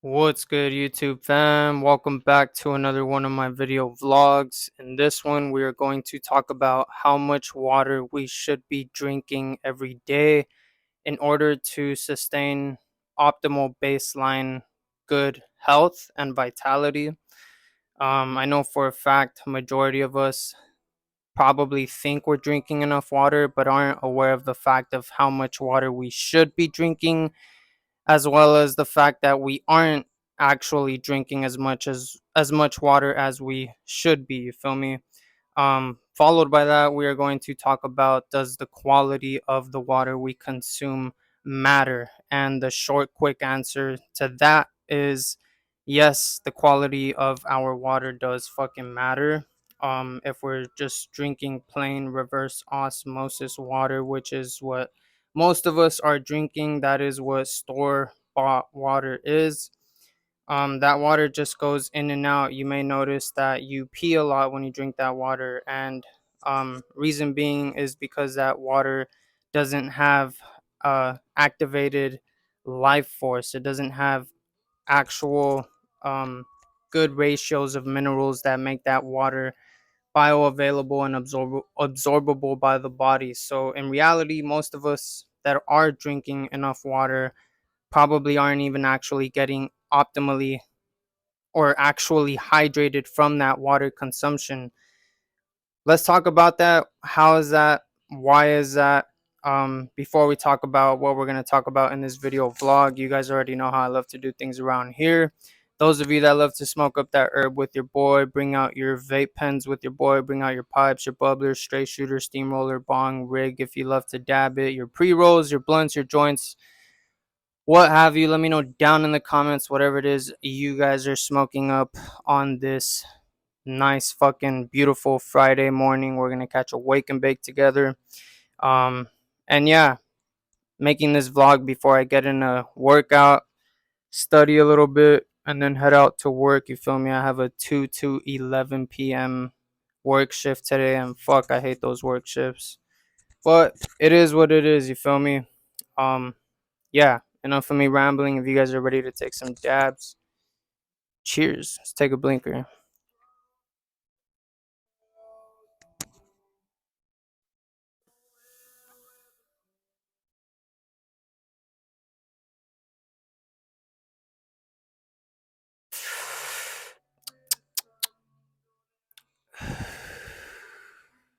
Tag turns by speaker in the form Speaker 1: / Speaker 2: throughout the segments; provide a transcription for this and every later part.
Speaker 1: What's good, YouTube fam? Welcome back to another one of my video vlogs. In this one, we are going to talk about how much water we should be drinking every day in order to sustain optimal baseline good health and vitality. I know for a fact, majority of us probably think we're drinking enough water, but aren't aware of the fact of how much water we should be drinking, as well as the fact that we aren't actually drinking as much water as we should be. You feel me? Followed by that, we are going to talk about, does the quality of the water we consume matter? And the short, quick answer to that is yes, the quality of our water does fucking matter. If we're just drinking plain reverse osmosis water, which is what most of us are drinking, that is what store bought water is. That water just goes in and out. You may notice that you pee a lot when you drink that water, and reason being is because that water doesn't have activated life force. It doesn't have actual good ratios of minerals that make that water bioavailable and absorbable by the body. So in reality, most of us that are drinking enough water probably aren't even actually getting optimally or actually hydrated from that water consumption. Let's talk about that. How is that? Why is that? Before we talk about what we're going to talk about in this video vlog, you guys already know how I love to do things around here. Those of you that love to smoke up that herb with your boy, bring out your vape pens with your boy, bring out your pipes, your bubblers, straight shooter, steamroller, bong, rig. If you love to dab it, your pre-rolls, your blunts, your joints, what have you. Let me know down in the comments whatever it is you guys are smoking up on this nice fucking beautiful Friday morning. We're gonna catch a wake and bake together. um and yeah, making this vlog before I get in a workout, study a little bit, and then head out to work. You feel me? I have a 2 to 11 p.m work shift today, and fuck, I hate those work shifts, but it is what it is. You feel me? Yeah, enough of me rambling. If you guys are ready to take some dabs, cheers. Let's take a blinker.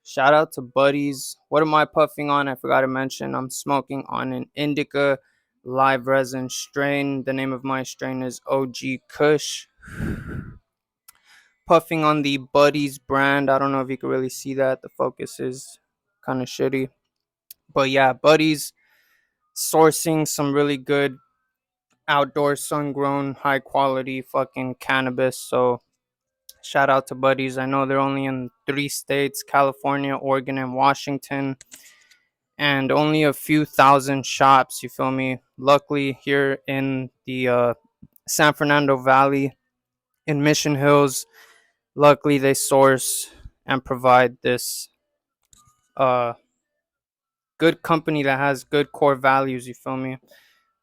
Speaker 1: Shout out to Buddies. What am I puffing on? I forgot to mention I'm smoking on an Indica live resin strain. The name of my strain is OG Kush. Puffing on the Buddies brand. I don't know if you can really see that. The focus is kind of shitty. But yeah, Buddies sourcing some really good outdoor sun grown high quality fucking cannabis. So shout out to Buddies. I know they're only in 3 states: California, Oregon, and Washington, and only a few thousand shops. You feel me? Luckily, here in the San Fernando Valley, in Mission Hills, luckily they source and provide this uh, good company that has good core values. You feel me?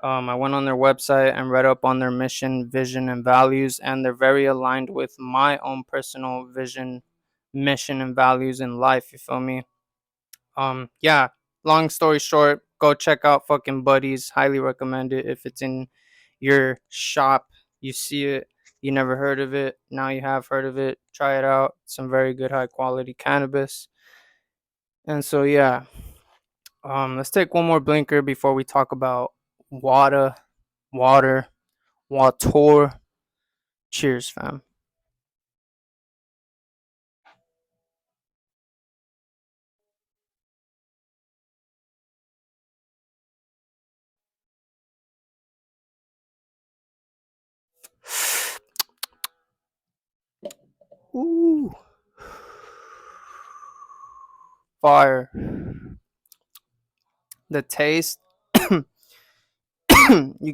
Speaker 1: I went on their website and read up on their mission, vision, and values, and they're very aligned with my own personal vision, mission, and values in life. You feel me? Yeah. Long story short, go check out fucking Buddies. Highly recommend it. If it's in your shop, you see it, you never heard of it, now you have heard of it. Try it out. Some very good, high quality cannabis. And so yeah, let's take one more blinker before we talk about water, water, water. Cheers, fam. Ooh, fire. The taste, you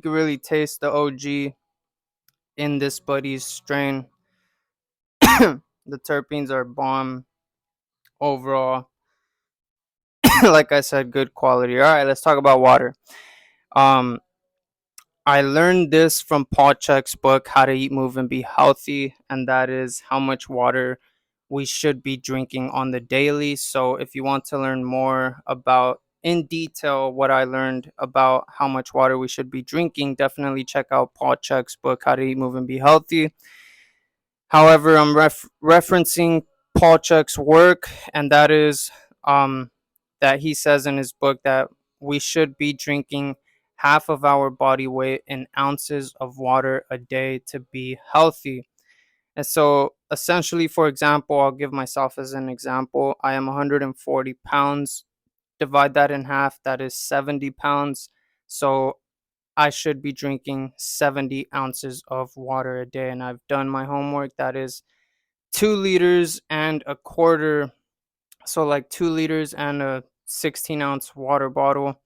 Speaker 1: can really taste the OG in this Buddy's strain. The terpenes are bomb overall. Like I said, good quality. All right, let's talk about water. Um, I learned this from Paul Chek's book, How to Eat, Move, and Be Healthy, and that is how much water we should be drinking on the daily. So, if you want to learn more about in detail what I learned about how much water we should be drinking, definitely check out Paul Chek's book, How to Eat, Move, and Be Healthy. However, I'm referencing Paul Chek's work, and that is that he says in his book that we should be drinking half of our body weight in ounces of water a day to be healthy. And so, essentially, for example, I'll give myself as an example. I am 140 pounds. Divide that in half, that is 70 pounds. So, I should be drinking 70 ounces of water a day. And I've done my homework. That is 2 liters and a quarter, so like 2 liters and a 16-ounce water bottle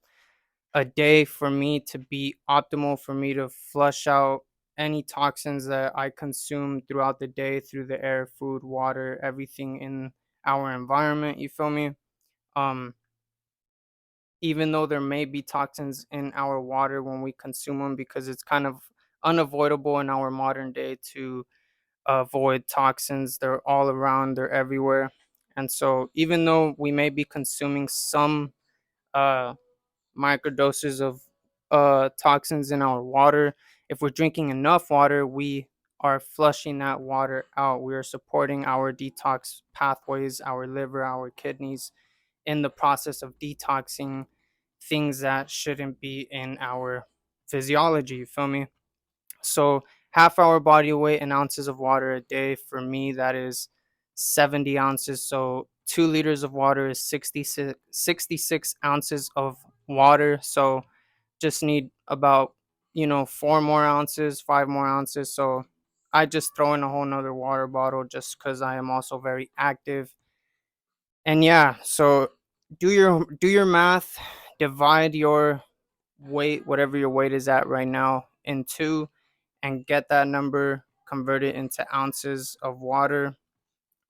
Speaker 1: a day for me to be optimal, for me to flush out any toxins that I consume throughout the day through the air, food, water, everything in our environment. You feel me? Um, Even though there may be toxins in our water when we consume them, because it's kind of unavoidable in our modern day to avoid toxins. They're all around, they're everywhere. And so, even though we may be consuming some uh, microdoses of toxins in our water, if we're drinking enough water, we are flushing that water out. We are supporting our detox pathways, our liver, our kidneys in the process of detoxing things that shouldn't be in our physiology. You feel me? So half our body weight in ounces of water a day. For me, that is 70 ounces. So 2 liters of water is 66 ounces of water. So just need about, 4 more ounces, 5 more ounces. So I just throw in a whole nother water bottle just because I am also very active. And yeah, so do your math, divide your weight, whatever your weight is at right now, in two, and get that number, convert it into ounces of water.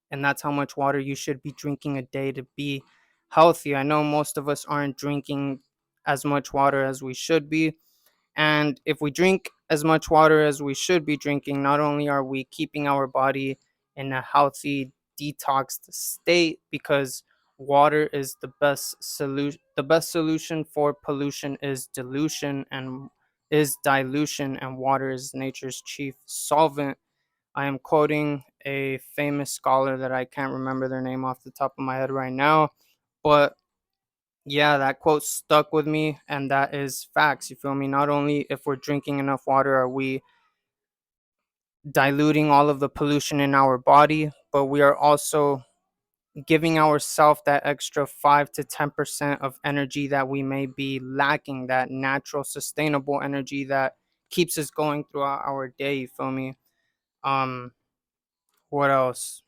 Speaker 1: And that's how much water you should be drinking a day to be healthy. I know most of us aren't drinking as much water as we should be. And if we drink as much water as we should be drinking, not only are we keeping our body in a healthy, detoxed state, because water is the best solution. The best solution for pollution is dilution, and water is nature's chief solvent. I am quoting a famous scholar that I can't remember their name off the top of my head right now, but yeah, that quote stuck with me, and that is facts. You feel me? Not only if we're drinking enough water are we diluting all of the pollution in our body, but we are also giving ourselves that extra 5 to 10% of energy that we may be lacking, that natural, sustainable energy that keeps us going throughout our day. You feel me? Um, what else?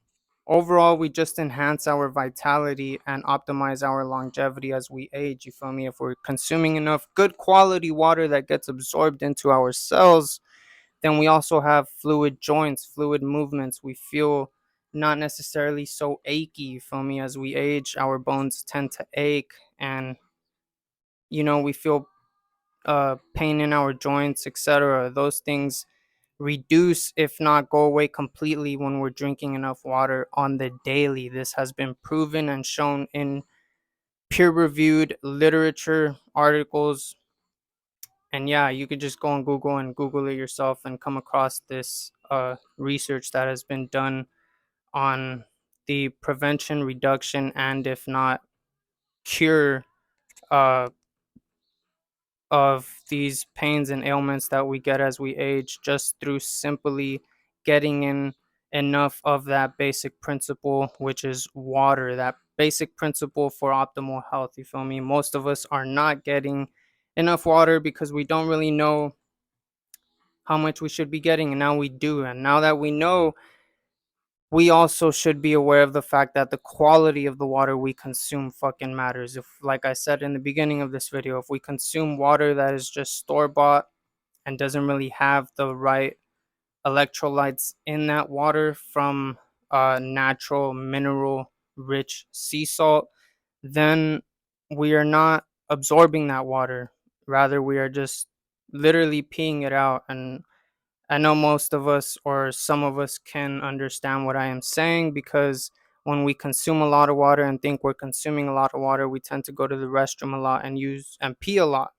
Speaker 1: Overall, we just enhance our vitality and optimize our longevity as we age. You feel me? If we're consuming enough good quality water that gets absorbed into our cells, then we also have fluid joints, fluid movements. We feel not necessarily so achy. You feel me? As we age, our bones tend to ache, and we feel pain in our joints, etc. Those things reduce, if not go away completely, when we're drinking enough water on the daily. This has been proven and shown in peer reviewed literature articles. And yeah, you could just go on Google and Google it yourself and come across this research that has been done on the prevention, reduction, and if not cure uh, of these pains and ailments that we get as we age, just through simply getting in enough of that basic principle, which is water, that basic principle for optimal health. You feel me? Most of us are not getting enough water because we don't really know how much we should be getting, and now we do. And now that we know, we also should be aware of the fact that the quality of the water we consume fucking matters. If, like I said in the beginning of this video, if we consume water that is just store bought and doesn't really have the right electrolytes in that water from natural mineral rich sea salt, then we are not absorbing that water. Rather, we are just literally peeing it out. And I know most of us or some of us can understand what I am saying, because when we consume a lot of water and think we're consuming a lot of water, we tend to go to the restroom a lot and use and pee a lot.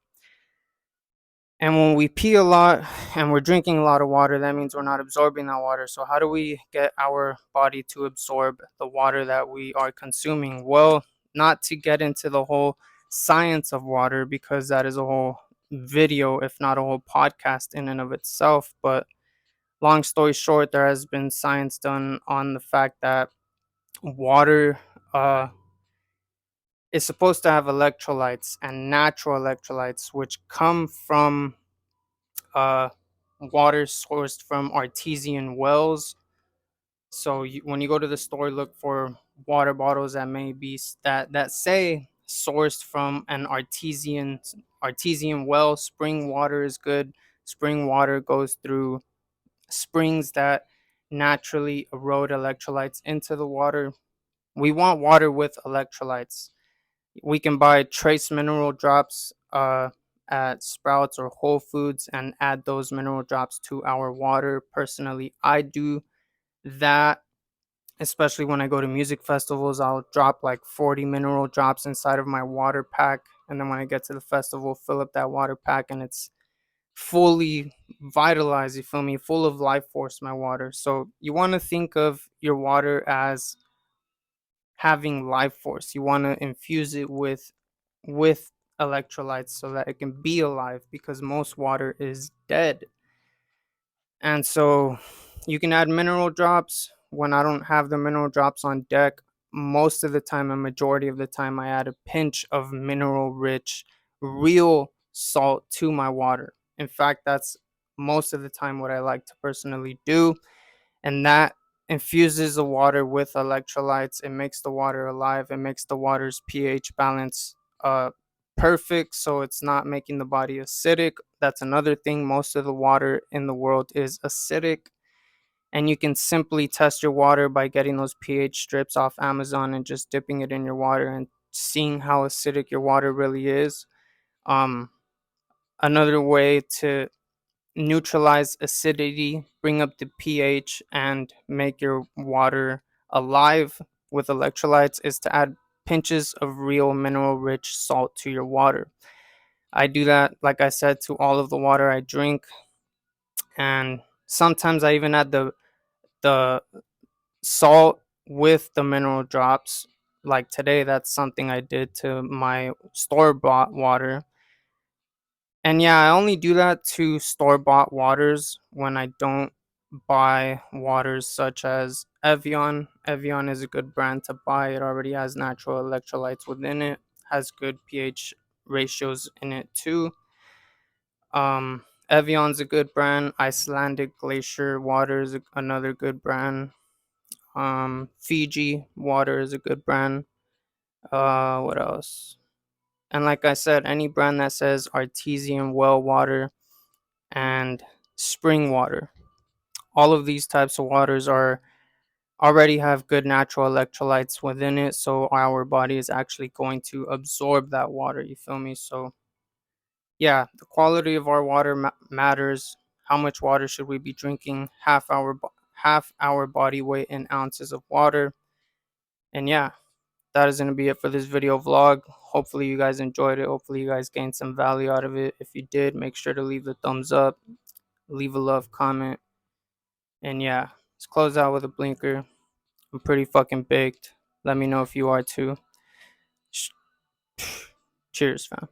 Speaker 1: And when we pee a lot and we're drinking a lot of water, that means we're not absorbing that water. So, how do we get our body to absorb the water that we are consuming? Well, not to get into the whole science of water, because that is a whole video, if not a whole podcast in and of itself. But long story short, there has been science done on the fact that water uh, is supposed to have electrolytes, and natural electrolytes, which come from uh, water sourced from artesian wells. So when you go to the store, look for water bottles that may be that say sourced from an artesian well. Spring water is good. Spring water goes through springs that naturally erode electrolytes into the water. We want water with electrolytes. We can buy trace mineral drops at Sprouts or Whole Foods and add those mineral drops to our water. Personally, I do that, especially when I go to music festivals. I'll drop like 40 mineral drops inside of my water pack. And then when I get to the festival, fill up that water pack, and it's fully vitalized, you feel me? Full of life force, my water. So you want to think of your water as having life force. You want to infuse it with electrolytes so that it can be alive, because most water is dead. And so you can add mineral drops. When I don't have the mineral drops on deck, most of the time, a majority of the time, I add a pinch of mineral rich real salt to my water. In fact, that's most of the time what I like to personally do. And that infuses the water with electrolytes. It makes the water alive. It makes the water's pH balance perfect, so it's not making the body acidic. That's another thing. Most of the water in the world is acidic, and you can simply test your water by getting those pH strips off Amazon and just dipping it in your water and seeing how acidic your water really is. Um, Another way to neutralize acidity, bring up the pH, and make your water alive with electrolytes is to add pinches of real mineral rich salt to your water. I do that, like I said, to all of the water I drink. And sometimes I even add the salt with the mineral drops. Like today, that's something I did to my store bought water. And yeah, I only do that to store bought waters when I don't buy waters such as Evian. Evian is a good brand to buy. It already has natural electrolytes within it, has good pH ratios in it too. Evian's a good brand. Icelandic Glacier water is another good brand. Fiji water is a good brand. What else? And like I said, any brand that says artesian well water and spring water. All of these types of waters are already have good natural electrolytes within it, so our body is actually going to absorb that water. You feel me? So yeah, the quality of our water matters. How much water should we be drinking? Half our body weight in ounces of water. And yeah, that is going to be it for this video vlog. Hopefully you guys enjoyed it. Hopefully you guys gained some value out of it. If you did, make sure to leave the thumbs up, leave a love comment. And yeah, let's close out with a blinker. I'm pretty fucking baked. Let me know if you are too. Cheers, fam.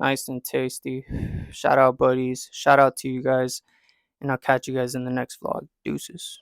Speaker 1: Nice and tasty. Shout out, buddies. Shout out to you guys. And I'll catch you guys in the next vlog. Deuces.